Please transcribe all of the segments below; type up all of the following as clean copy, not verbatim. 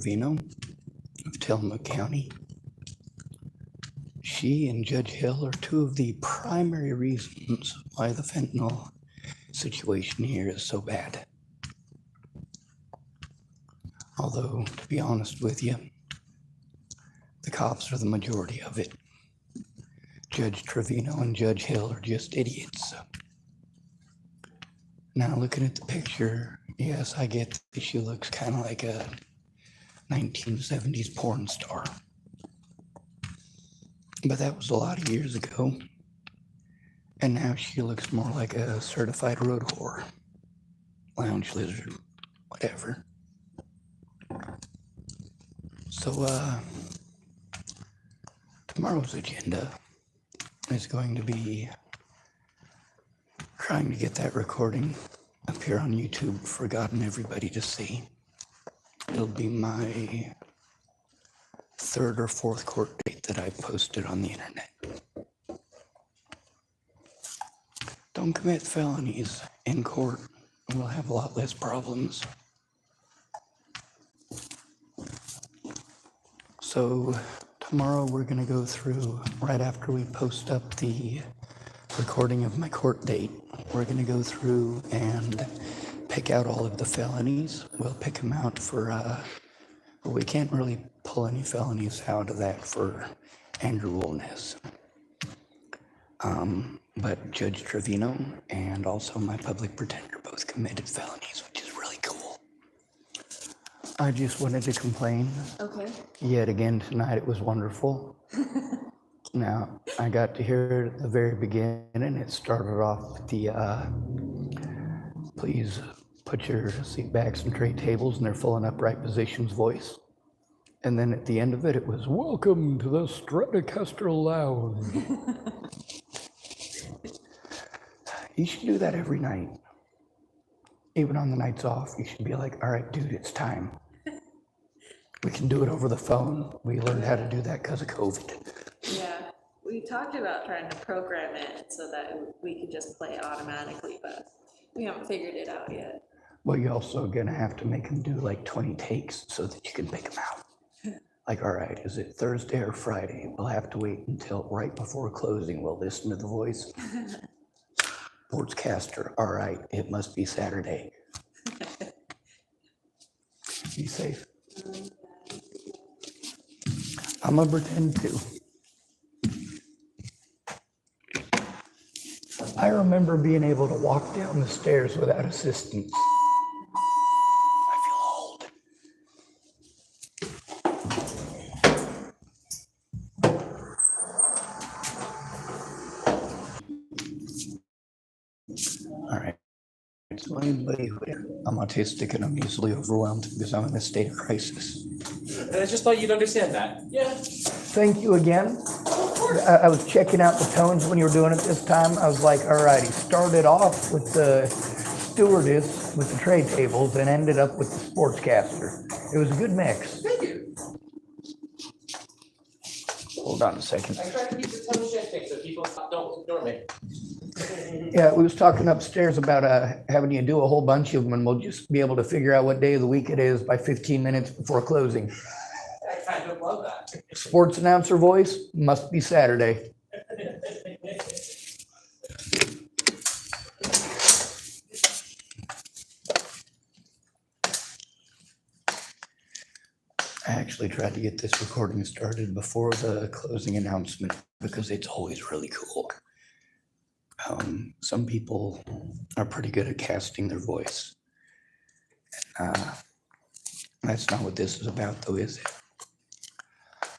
Trevino of Tillamook County. She and Judge Hill are two of the primary reasons why the fentanyl situation here is so bad. Although, to be honest with you, the cops are the majority of it. Judge Trevino and Judge Hill are just idiots. Now, looking at the picture, yes, I get that she looks kind of like a 1970s porn star. But that was a lot of years ago. And now she looks more like a certified road whore, lounge lizard, whatever. So, tomorrow's agenda is going to be trying to get that recording up here on YouTube for God and everybody to see. It'll be my third or fourth court date that I posted on the internet. Don't commit felonies in court. We'll have a lot less problems. So tomorrow we're going to go through, right after we post up the recording of my court date, we're going to go through and pick out all of the felonies. We'll pick them out for, well, we can't really pull any felonies out of that for Andrew Woolness. But Judge Trevino and also my public pretender both committed felonies, which is really cool. I just wanted to complain. Okay. Yet again tonight, it was wonderful. Now, I got to hear it at the very beginning. It started off with the, please put your seat backs and tray tables in their full and upright positions voice. And then at the end of it, it was, welcome to the Stratocaster Lounge. You should do that every night. Even on the nights off, you should be like, all right, dude, it's time. We can do it over the phone. We learned how to do that because of COVID. Yeah, we talked about trying to program it so that we could just play it automatically, but we haven't figured it out yet. Well, you're also gonna have to make them do like 20 takes so that you can pick them out. Like, all right, is it Thursday or Friday? We'll have to wait until right before closing. We'll listen to the voice. Sportscaster, all right, it must be Saturday. Be safe. I'm gonna pretend to. I remember being able to walk down the stairs without assistance. I feel old. All right. So anybody who, I'm autistic and I'm easily overwhelmed because I'm in a state of crisis. I just thought you'd understand that. Yeah. Thank you again. I was checking out the tones when you were doing it this time. I was like, all right, he started off with the stewardess with the tray tables and ended up with the sportscaster. It was a good mix. Thank you. Hold on a second. I try to keep the tone shifting so people don't ignore me. Yeah, we was talking upstairs about having you do a whole bunch of them and we'll just be able to figure out what day of the week it is by 15 minutes before closing. I kind of love that. Sports announcer voice must be Saturday. I actually tried to get this recording started before the closing announcement because it's always really cool. Some people are pretty good at casting their voice. That's not what this is about, though, is it?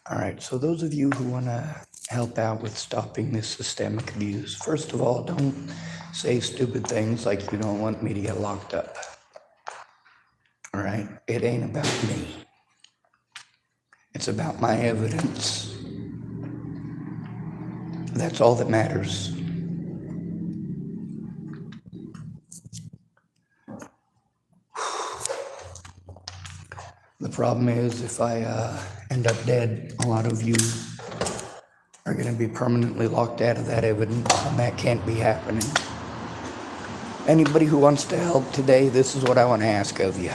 All right, so those of you who want to help out with stopping this systemic abuse, first of all, don't say stupid things like you don't want me to get locked up. All right, it ain't about me. It's about my evidence. That's all that matters. The problem is if I end up dead, a lot of you are going to be permanently locked out of that evidence, and that can't be happening. Anybody who wants to help today, this is what I want to ask of you.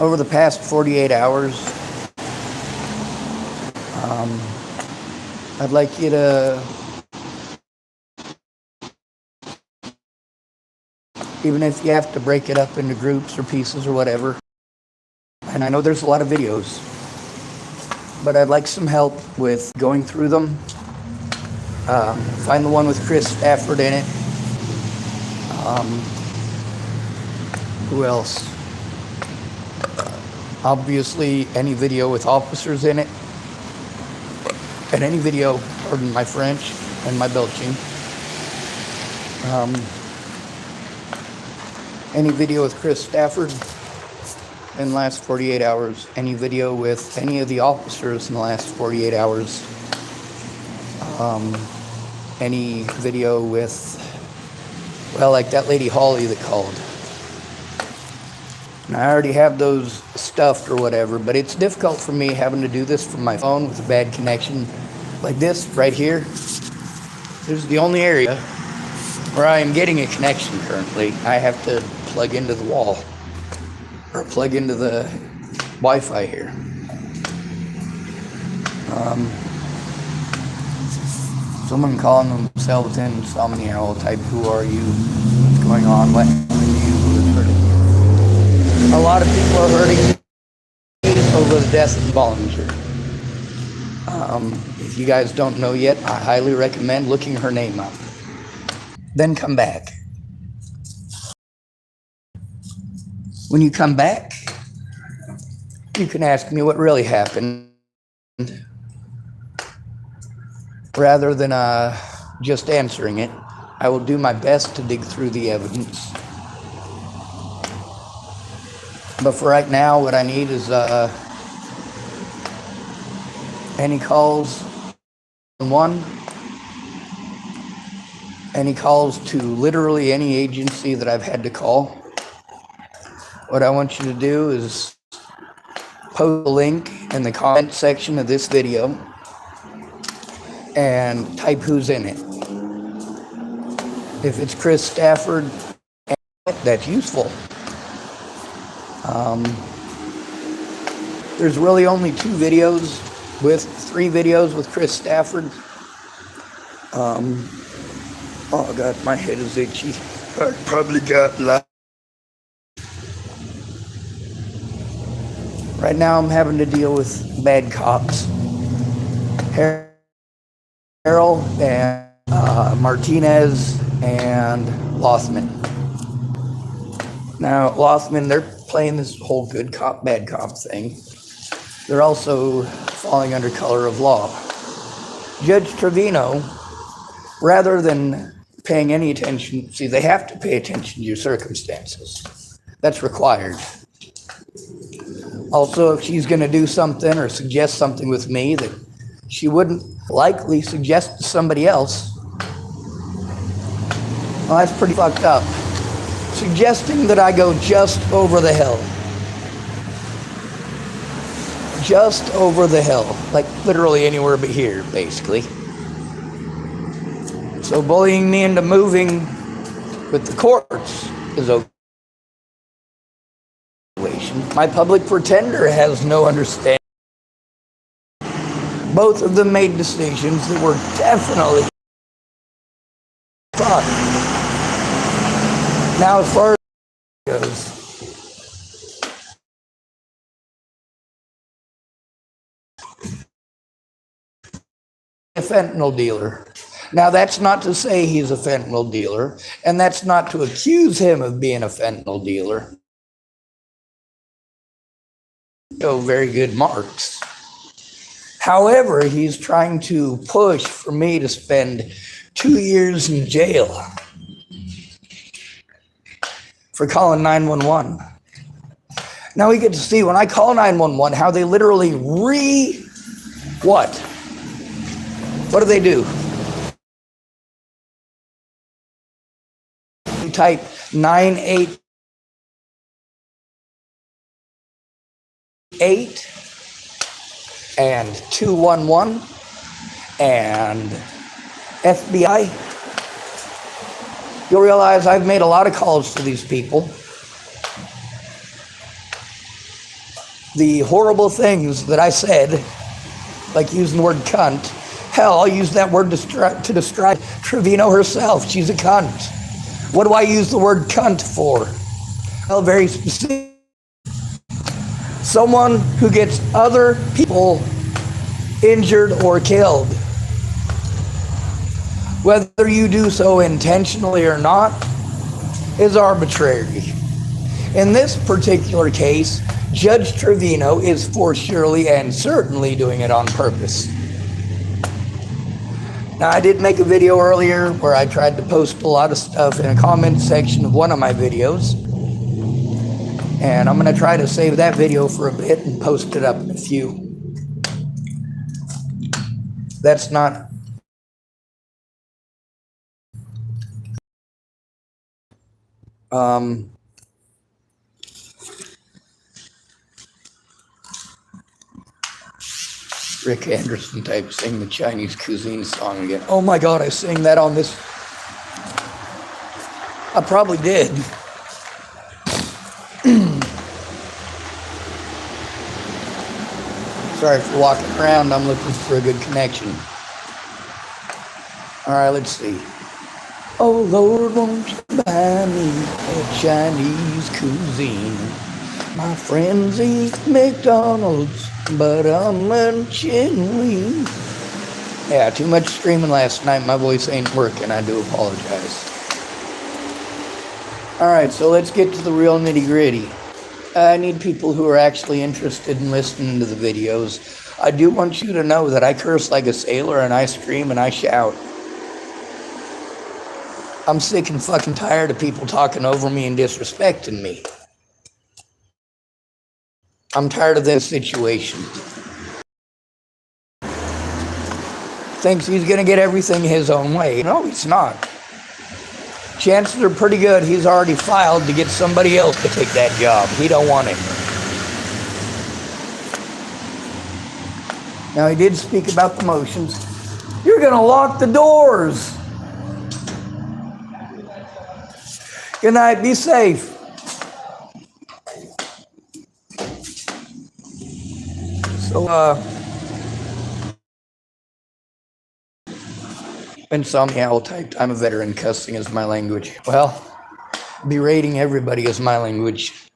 over the past 48 hours, I'd like you to, even if you have to break it up into groups or pieces or whatever, and I know there's a lot of videos, but I'd like some help with going through them. Find the one with Chris Stafford in it. Who else? Obviously, any video with officers in it. And any video, pardon my French and my belching. Any video with Chris Stafford in the last 48 hours. Any video with any of the officers in the last 48 hours. Any video with, well, like that lady Holly that called. And I already have those stuffed or whatever, but it's difficult for me having to do this from my phone with a bad connection. Like this right here. This is the only area where I am getting a connection currently. I have to plug into the wall or plug into the Wi-Fi here. Someone calling themselves insomniac type, who are you? What's going on? What happened to you? Who is hurting you? A lot of people are hurting me over the death of Bollinger. If you guys don't know yet, I highly recommend looking her name up. Then come back. When you come back, you can ask me what really happened, rather than just answering it. I will do my best to dig through the evidence. But for right now, what I need is any calls on one, any calls to literally any agency that I've had to call. What I want you to do is post a link in the comment section of this video and type who's in it. If it's Chris Stafford, that's useful. There's really only 2 videos with 3 videos with Chris Stafford. Oh God, my head is itchy. I probably got loud. Right now I'm having to deal with bad cops. Harold and Martinez and Lothman. Now, Lothman, they're playing this whole good cop, bad cop thing. They're also falling under color of law. Judge Trevino, rather than paying any attention, see, they have to pay attention to your circumstances. That's required. Also, if she's going to do something or suggest something with me that she wouldn't likely suggest to somebody else, well, that's pretty fucked up. Suggesting that I go just over the hill. Just over the hill. Like literally anywhere but here, basically. So bullying me into moving with the courts is okay. My public pretender has no understanding. Both of them made decisions that were definitely fucked. Now, as far as it goes, a fentanyl dealer. Now, that's not to say he's a fentanyl dealer, and that's not to accuse him of being a fentanyl dealer. No very good marks. However, he's trying to push for me to spend 2 years in jail for calling 911. Now we get to see when I call 911 how they literally what? What do? You type 988 and 211 and FBI. You'll realize I've made a lot of calls to these people. the horrible things that I said, like using the word cunt. Hell, I'll use that word to describe Trevino herself. She's a cunt. What do I use the word cunt for? Well, very specific. Someone who gets other people injured or killed. Whether you do so intentionally or not is arbitrary. In this particular case, Judge Trevino is for surely and certainly doing it on purpose. Now, I did make a video earlier where I tried to post a lot of stuff in a comment section of one of my videos. And I'm going to try to save that video for a bit and post it up in a few. That's not... Rick Anderson type sing the Chinese cuisine song again. Oh my God, I sang that on this. I probably did. Sorry for walking around. I'm looking for a good connection. All right, let's see. Oh Lord, won't you buy me a Chinese cuisine? My friends eat McDonald's, but I'm munching wings. Yeah, too much screaming last night. My voice ain't working. I do apologize. All right, so let's get to the real nitty-gritty. I need people who are actually interested in listening to the videos. I do want you to know that I curse like a sailor, and I scream and I shout. I'm sick and fucking tired of people talking over me and disrespecting me. I'm tired of this situation. Thinks he's gonna get everything his own way. No, he's not. Chances are pretty good he's already filed to get somebody else to take that job. He don't want it. Now, he did speak about the motions. You're gonna lock the doors. Good night, be safe. So, Insomniac typed, I'm a veteran, cussing is my language. Well, berating everybody is my language.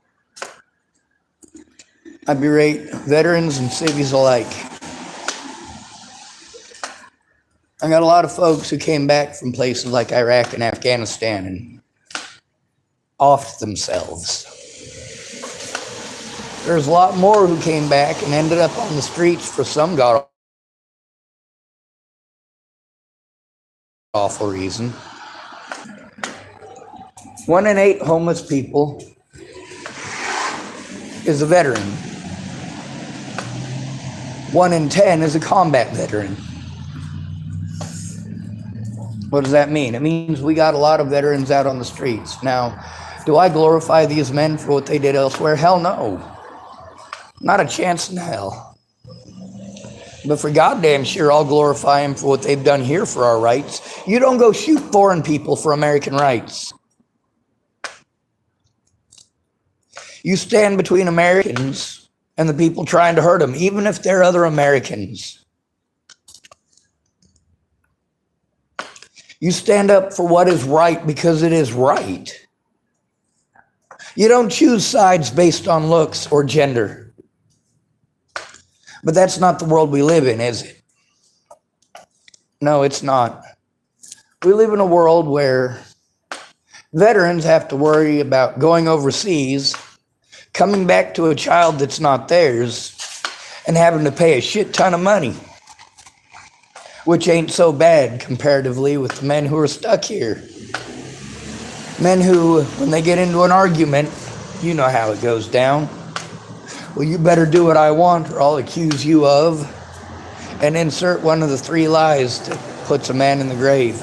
I berate veterans and civvies alike. I got a lot of folks who came back from places like Iraq and Afghanistan and offed themselves. There's a lot more who came back and ended up on the streets for some god awful reason. 1 in 8 homeless people is a veteran. 1 in 10 is a combat veteran. What does that mean? It means we got a lot of veterans out on the streets. Now, do I glorify these men for what they did elsewhere? Hell no. Not a chance in hell. But for goddamn sure, I'll glorify them for what they've done here for our rights. You don't go shoot foreign people for American rights. You stand between Americans and the people trying to hurt them, even if they're other Americans. You stand up for what is right because it is right. You don't choose sides based on looks or gender. But that's not the world we live in, is it? No, it's not. We live in a world where veterans have to worry about going overseas, coming back to a child that's not theirs, and having to pay a shit ton of money, which ain't so bad comparatively with the men who are stuck here. Men who, when they get into an argument, you know how it goes down. Well, you better do what I want or I'll accuse you of, and insert one of the 3 lies that puts a man in the grave.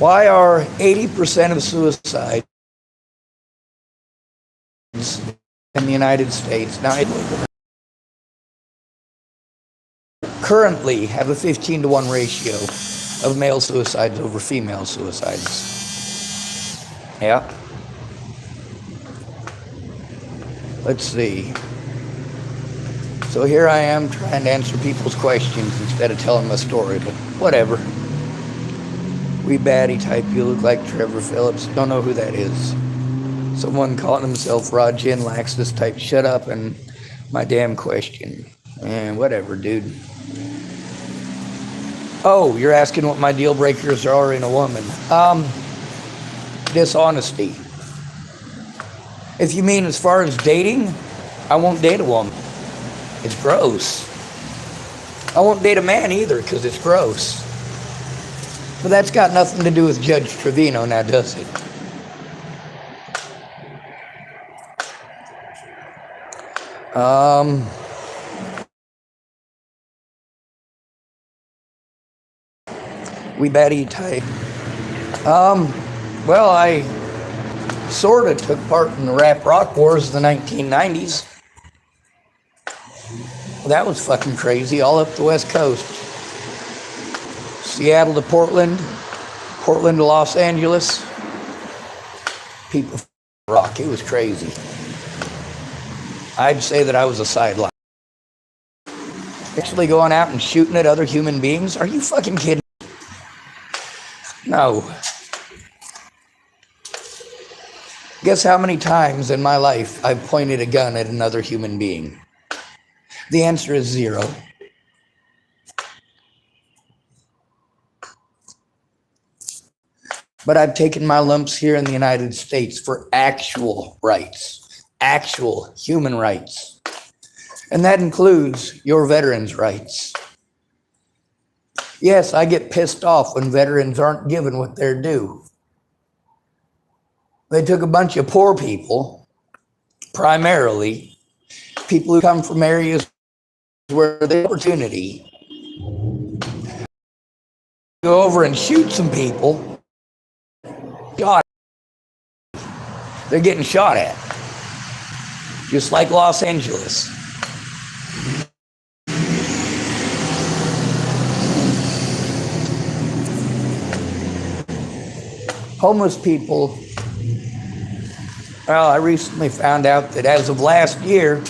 Why are 80% of suicides in the United States now currently have a 15-to-1 ratio of male suicides over female suicides? Yeah. Let's see. So here I am trying to answer people's questions instead of telling my story, but whatever. Wee baddie type, you look like Trevor Phillips. Don't know who that is. Someone calling himself Rod Gin Laxus type, shut up and my damn question. And whatever, dude. Oh, you're asking what my deal breakers are in a woman. Dishonesty. If you mean as far as dating, I won't date a woman. It's gross. I won't date a man either because it's gross. But that's got nothing to do with Judge Trevino now, does it? We baddie type. Well, I sort of took part in the rap rock wars of the 1990s. That was fucking crazy, all up the West Coast. Seattle to Portland, Portland to Los Angeles. People rock, it was crazy. I'd say that I was a sideline. Actually going out and shooting at other human beings? Are you fucking kidding? No. Guess how many times in my life I've pointed a gun at another human being? The answer is 0. But I've taken my lumps here in the United States for actual rights, actual human rights. And that includes your veterans' rights. Yes, I get pissed off when veterans aren't given what they're due. They took a bunch of poor people, primarily, people who come from areas where the opportunity to go over and shoot some people, God, they're getting shot at, just like Los Angeles. Homeless people, well, I recently found out that as of last year,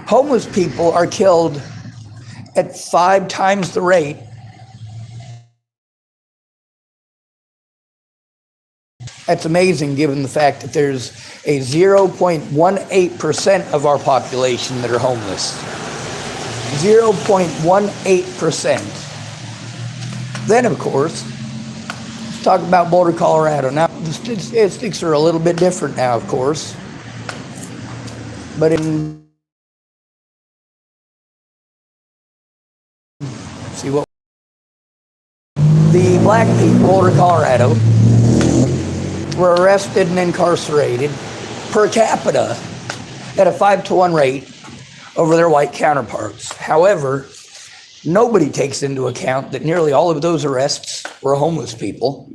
homeless people are killed at 5 times the rate That's amazing given the fact that there's a 0.18% of our population that are homeless. 0.18%. Then, of course, let's talk about Boulder, Colorado. Now, the statistics are a little bit different now, of course. But in see what the black people, Boulder, Colorado, were arrested and incarcerated per capita at a 5-to-1 rate over their white counterparts. However, nobody takes into account that nearly all of those arrests were homeless people,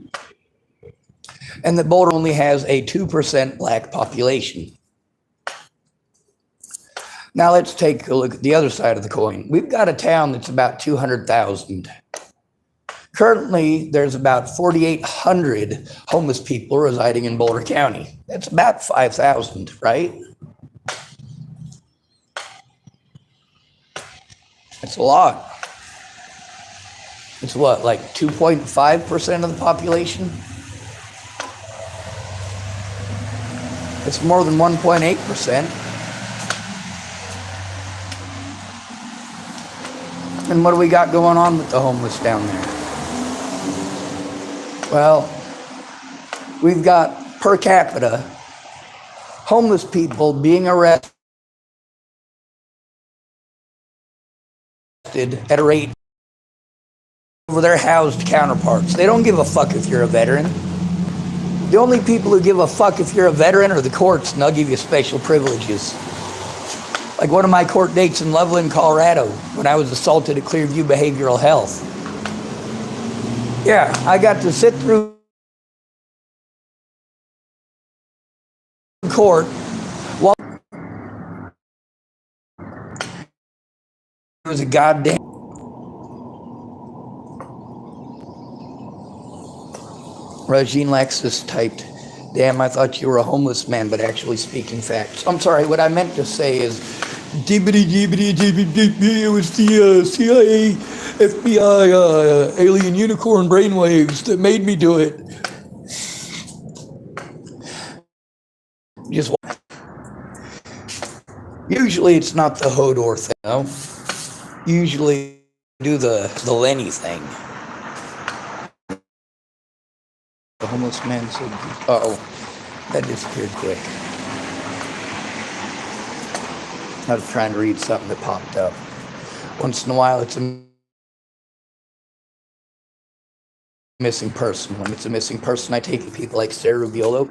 and that Boulder only has a 2% black population. Now let's take a look at the other side of the coin. We've got a town that's about 200,000. Currently, there's about 4,800 homeless people residing in Boulder County. That's about 5,000, right? That's a lot. It's what, like 2.5% of the population? It's more than 1.8%. And what do we got going on with the homeless down there? Well, we've got per capita homeless people being arrested at a rate over their housed counterparts. They don't give a fuck if you're a veteran. The only people who give a fuck if you're a veteran are the courts, and they'll give you special privileges. Like one of my court dates in Loveland, Colorado, when I was assaulted at Clearview Behavioral Health. Yeah, I got to sit through court while it was a goddamn Regine Lexus typed, Damn, I thought you were a homeless man, but actually speaking facts. I'm sorry, what I meant to say is, dibbity dibbity dibbity dibbity, it was the CIA, FBI, alien unicorn brainwaves that made me do it. Just usually it's not the Hodor thing, no. Usually do the Lenny thing. The homeless man said, uh-oh, that disappeared quick. I was trying to read something that popped up. Once in a while, it's a missing person. When it's a missing person, I take people like Sarah Rubiolo,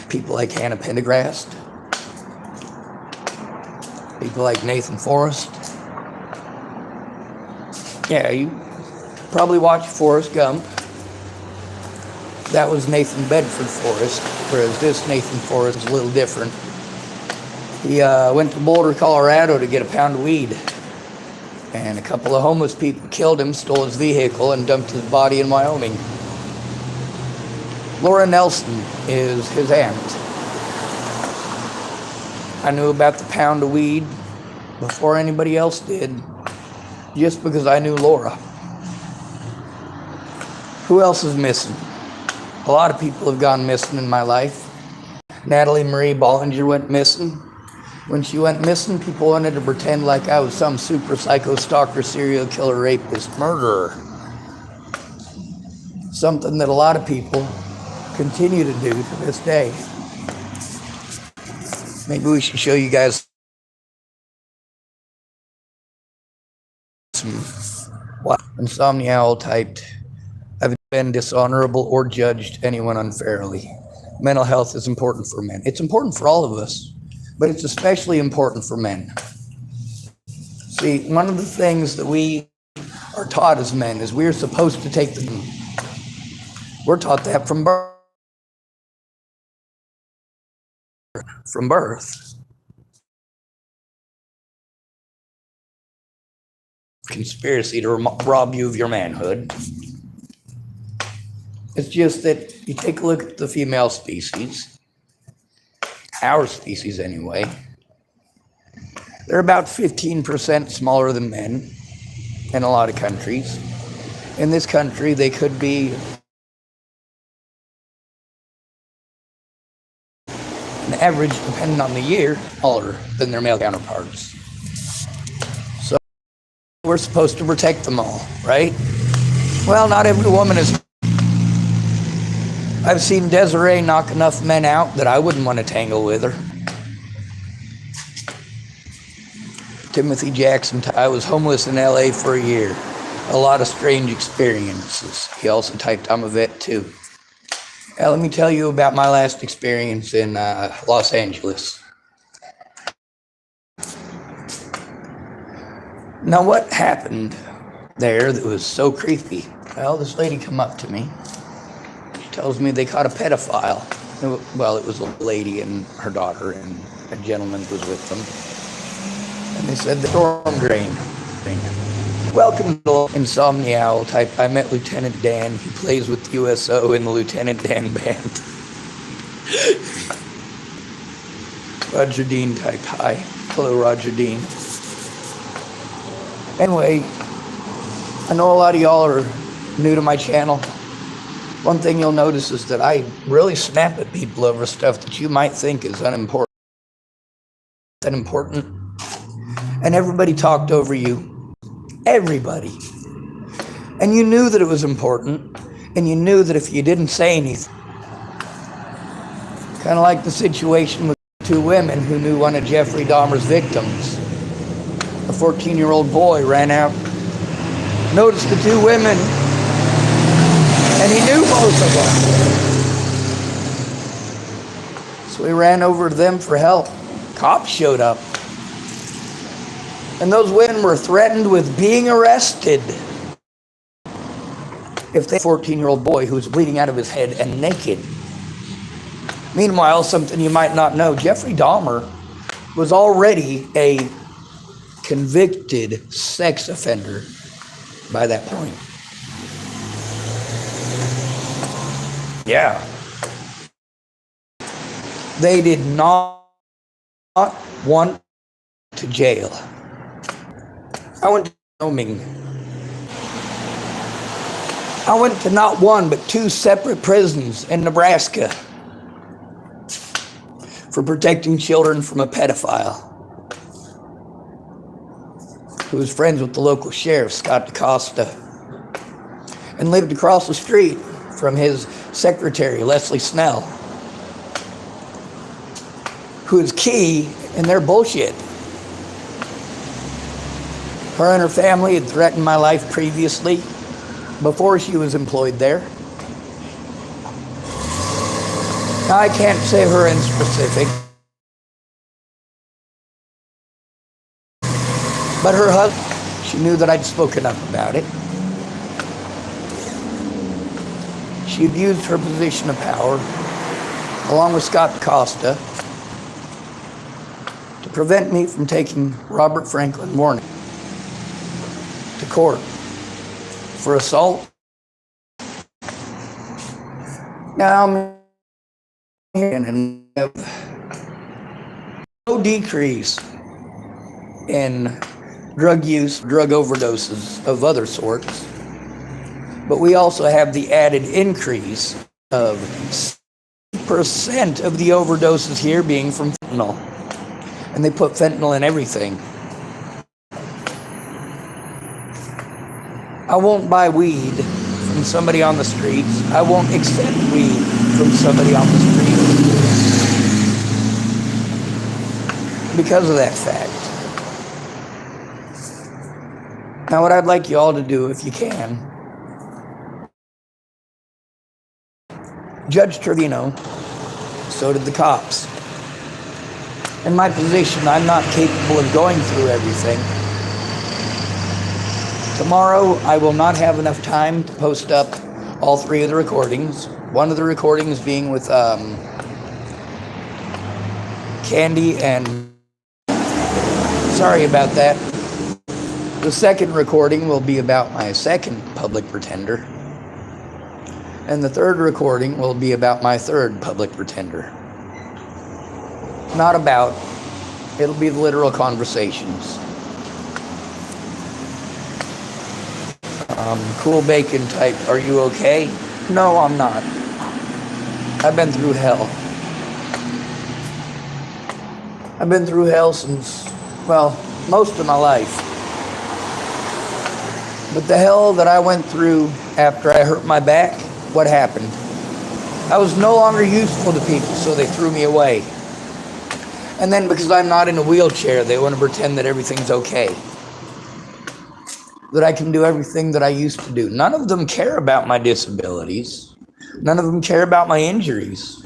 people like Hannah Pendergrast, people like Nathan Forrest. Yeah, you probably watched Forrest Gump. That was Nathan Bedford Forrest, whereas this Nathan Forrest is a little different. He went to Boulder, Colorado to get a pound of weed. And a couple of homeless people killed him, stole his vehicle, and dumped his body in Wyoming. Laura Nelson is his aunt. I knew about the pound of weed before anybody else did, just because I knew Laura. Who else is missing? A lot of people have gone missing in my life. Natalie Marie Bollinger went missing. When she went missing, people wanted to pretend like I was some super psycho stalker, serial killer, rapist, murderer. Something that a lot of people continue to do to this day. Maybe we should show you guys some Insomnia Owl typed, I've been dishonorable or judged anyone unfairly. Mental health is important for men. It's important for all of us, but it's especially important for men. See, one of the things that we are taught as men is we're supposed to take the... We're taught that from birth. From birth. Conspiracy to rob you of your manhood. It's just that you take a look at the female species, our species anyway, they're about 15% smaller than men in a lot of countries. In this country, they could be an average, depending on the year, smaller than their male counterparts. So we're supposed to protect them all, right? Well, not every woman is. I've seen Desiree knock enough men out that I wouldn't want to tangle with her. Timothy Jackson, I was homeless in LA for a year. A lot of strange experiences. He also typed, I'm a vet too. Now, let me tell you about my last experience in Los Angeles. Now, what happened there that was so creepy? Well, this lady come up to me. She tells me they caught a pedophile. Well, it was a lady and her daughter, and a gentleman was with them. And they said the storm drain thing. Welcome to Insomnia Owl type. I met Lieutenant Dan. He plays with USO in the Lieutenant Dan band. Roger Dean type. Hi. Hello, Roger Dean. Anyway, I know a lot of y'all are new to my channel. One thing you'll notice is that I really snap at people over stuff that you might think is unimportant. And everybody talked over you. Everybody. And you knew that it was important, and you knew that if you didn't say anything, kind of like the situation with two women who knew one of Jeffrey Dahmer's victims. A 14-year-old boy ran out, noticed the two women, and he knew both of them. So he ran over to them for help. Cops showed up. And those women were threatened with being arrested if they 14-year-old boy who was bleeding out of his head and naked. Meanwhile, something you might not know, Jeffrey Dahmer was already a convicted sex offender by that point. Yeah. they did not want to jail. I went to Wyoming. I went to not one, but 2 separate prisons in Nebraska for protecting children from a pedophile who was friends with the local sheriff, Scott DaCosta, and lived across the street from his secretary, Leslie Snell, who is key in their bullshit. Her and her family had threatened my life previously, before she was employed there. Now, I can't say her in specific, but her husband, she knew that I'd spoken up about it. She abused her position of power, along with Scott DaCosta, to prevent me from taking Robert Franklin Warren to court for assault. Now I'm here and have no decrease in drug use, drug overdoses of other sorts, but we also have the added increase of 6% of the overdoses here being from fentanyl, and they put fentanyl in everything. I won't buy weed from somebody on the streets. I won't accept weed from somebody on the streets because of that fact. Now, what I'd like you all to do, if you can, Judge Trevino, so did the cops. In my position, I'm not capable of going through everything. Tomorrow, I will not have enough time to post up all 3 of the recordings. One of the recordings being with Candy and... Sorry about that. The second recording will be about my second public pretender. And the third recording will be about my third public pretender. Not about. It'll be the literal conversations. Cool bacon type, are you okay? No, I'm not. I've been through hell. I've been through hell since, well, most of my life. But the hell that I went through after I hurt my back, what happened? I was no longer useful to people, so they threw me away. And then because I'm not in a wheelchair, they want to pretend that everything's okay. That I can do everything that I used to do. None of them care about my disabilities. None of them care about my injuries.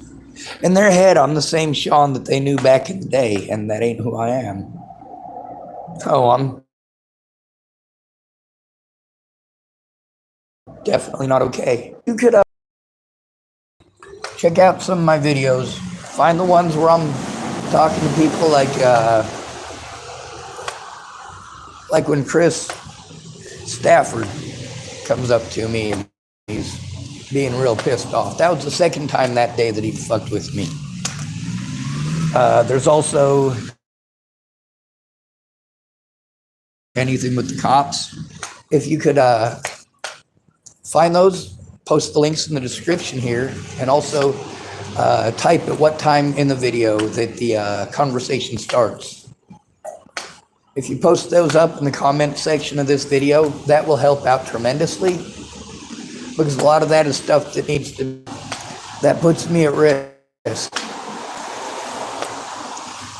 In their head, I'm the same Sean that they knew back in the day, and that ain't who I am. Oh, I'm definitely not okay. You could check out some of my videos. Find the ones where I'm talking to people like when Chris Stafford comes up to me and he's being real pissed off. That was the second time that day that he fucked with me. There's also anything with the cops. If you could find those, post the links in the description here, and also type at what time in the video that the conversation starts. If you post those up in the comment section of this video, that will help out tremendously, because a lot of that is stuff that that puts me at risk.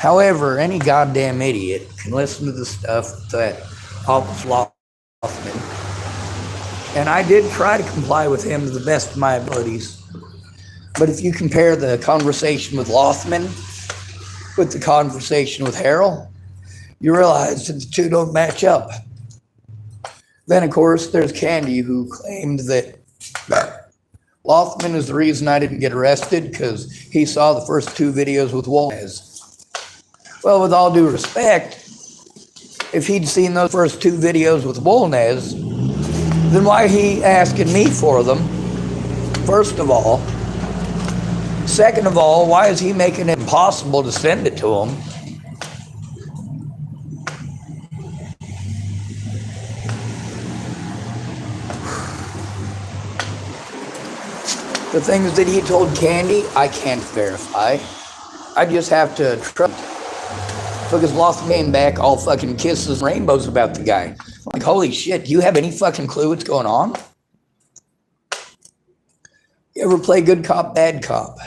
However, any goddamn idiot can listen to the stuff that Officer Lothman, and I did try to comply with him to the best of my abilities. But if you compare the conversation with Lothman with the conversation with Harold, you realize that the two don't match up. Then, of course, there's Candy, who claimed that Lothman is the reason I didn't get arrested because he saw the first 2 videos with Wolnez. Well, with all due respect, if he'd seen those first 2 videos with Wolnez, then why he asking me for them? First of all, Second of all, why is he making it impossible to send it to him? The things that he told Candy, I can't verify. I just have to trust. Because Lost came back all fucking kisses and rainbows about the guy. Like, holy shit, do you have any fucking clue what's going on? You ever play good cop, bad cop?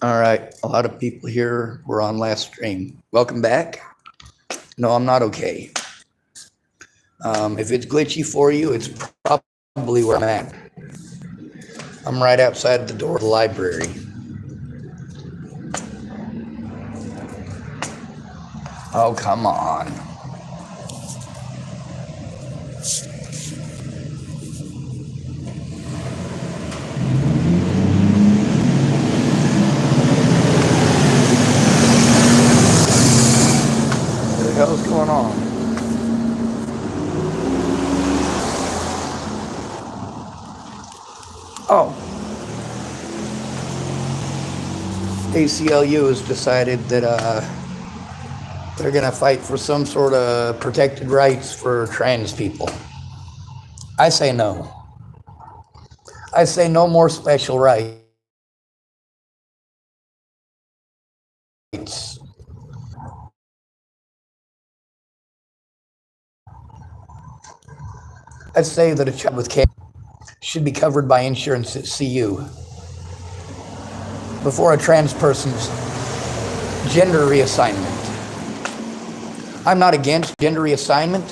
All right, a lot of people here were on last stream. Welcome back. No, I'm not okay. If it's glitchy for you, it's probably where I'm at. I'm right outside the door of the library. Oh, come on. What the hell is going on? Oh. ACLU has decided that they're going to fight for some sort of protected rights for trans people. I say no. I say no more special rights. I say that a child with cancer should be covered by insurance at CU before a trans person's gender reassignment. I'm not against gender reassignment,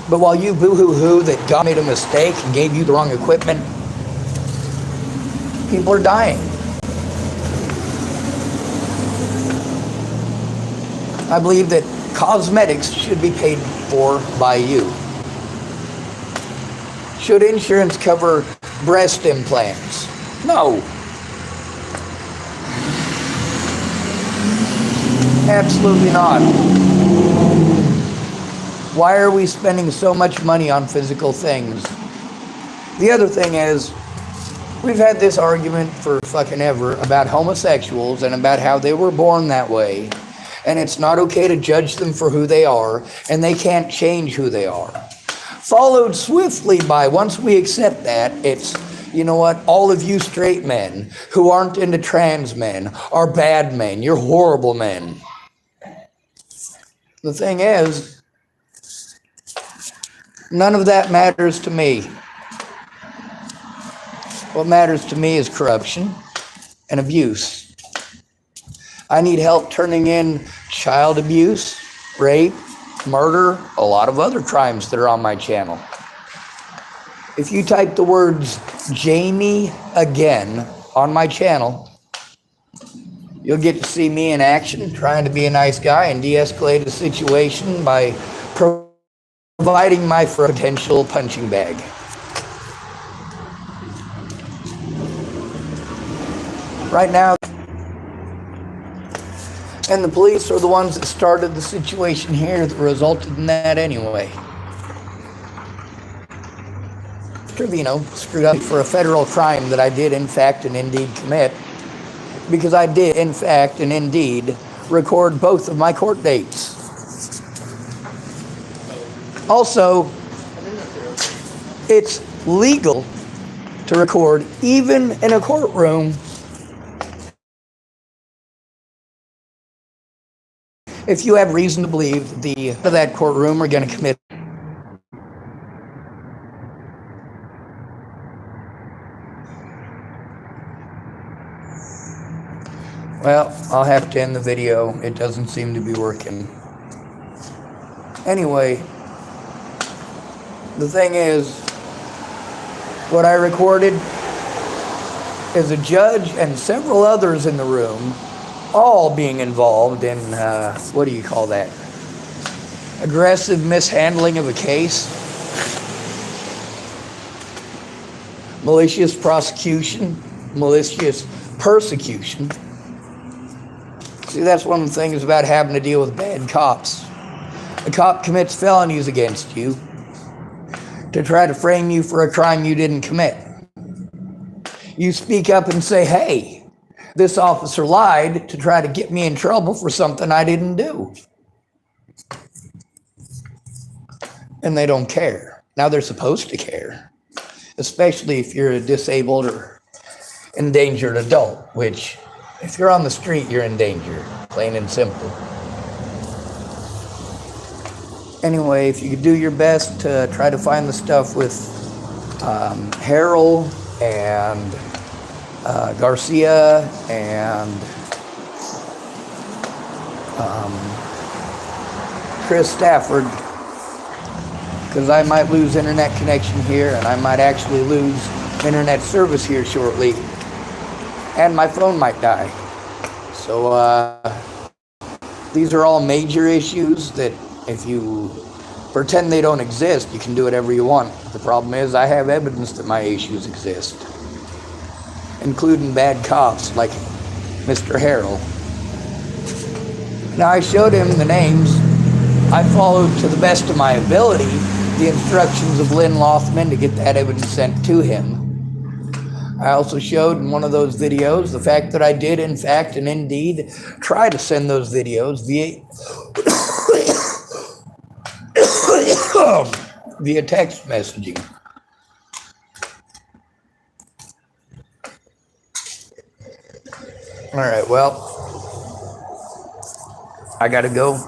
but while you boo-hoo-hoo that God made a mistake and gave you the wrong equipment, people are dying. I believe that cosmetics should be paid for by you. Should insurance cover breast implants? No. Absolutely not. Why are we spending so much money on physical things? The other thing is, we've had this argument for fucking ever about homosexuals and about how they were born that way, and it's not okay to judge them for who they are, and they can't change who they are. Followed swiftly by, once we accept that, it's, you know what, all of you straight men who aren't into trans men are bad men. You're horrible men. The thing is, none of that matters to me. What matters to me is corruption and abuse. I need help turning in child abuse, rape, murder, a lot of other crimes that are on my channel. If you type the words Jamie again on my channel, you'll get to see me in action trying to be a nice guy and de-escalate a situation by providing my potential punching bag. Right now, and the police are the ones that started the situation here that resulted in that anyway. Trevino screwed up for a federal crime that I did in fact and indeed commit, because I did in fact and indeed record both of my court dates. Also, it's legal to record even in a courtroom if you have reason to believe the of that courtroom are going to commit. Well, I'll have to end the video. It doesn't seem to be working. Anyway, the thing is, what I recorded is a judge and several others in the room all being involved in, what do you call that? Aggressive mishandling of a case, malicious prosecution, malicious persecution. See, that's one of the things about having to deal with bad cops. A cop commits felonies against you to try to frame you for a crime you didn't commit. You speak up and say, hey, this officer lied to try to get me in trouble for something I didn't do. And they don't care. Now they're supposed to care, especially if you're a disabled or endangered adult, which if you're on the street, you're in danger, plain and simple. Anyway, if you could do your best to try to find the stuff with Harrell and Garcia and Chris Stafford, because I might lose internet connection here and I might actually lose internet service here shortly, and my phone might die. So these are all major issues that if you pretend they don't exist, you can do whatever you want. The problem is I have evidence that my issues exist, including bad cops like Mr. Harrell. Now, I showed him the names. I followed to the best of my ability the instructions of Lynn Lothman to get that evidence sent to him. I also showed in one of those videos the fact that I did, in fact, and indeed, try to send those videos via text messaging. All right, well, I gotta go.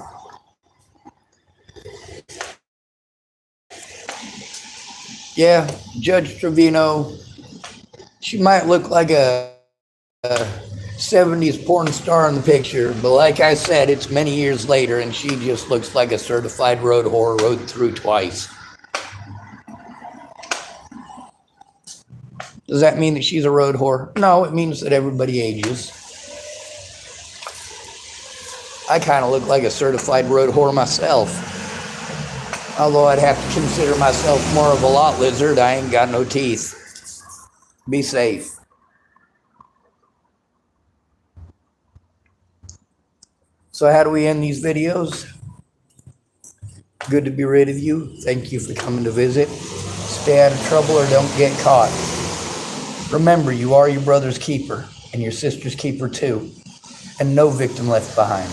Yeah, Judge Trevino, she might look like a 70s porn star in the picture, but like I said, it's many years later and she just looks like a certified road whore rode through twice. Does that mean that she's a road whore? No, it means that everybody ages. I kind of look like a certified road whore myself. Although I'd have to consider myself more of a lot lizard, I ain't got no teeth. Be safe. So how do we end these videos? Good to be rid of you. Thank you for coming to visit. Stay out of trouble or don't get caught. Remember, you are your brother's keeper and your sister's keeper too. And no victim left behind.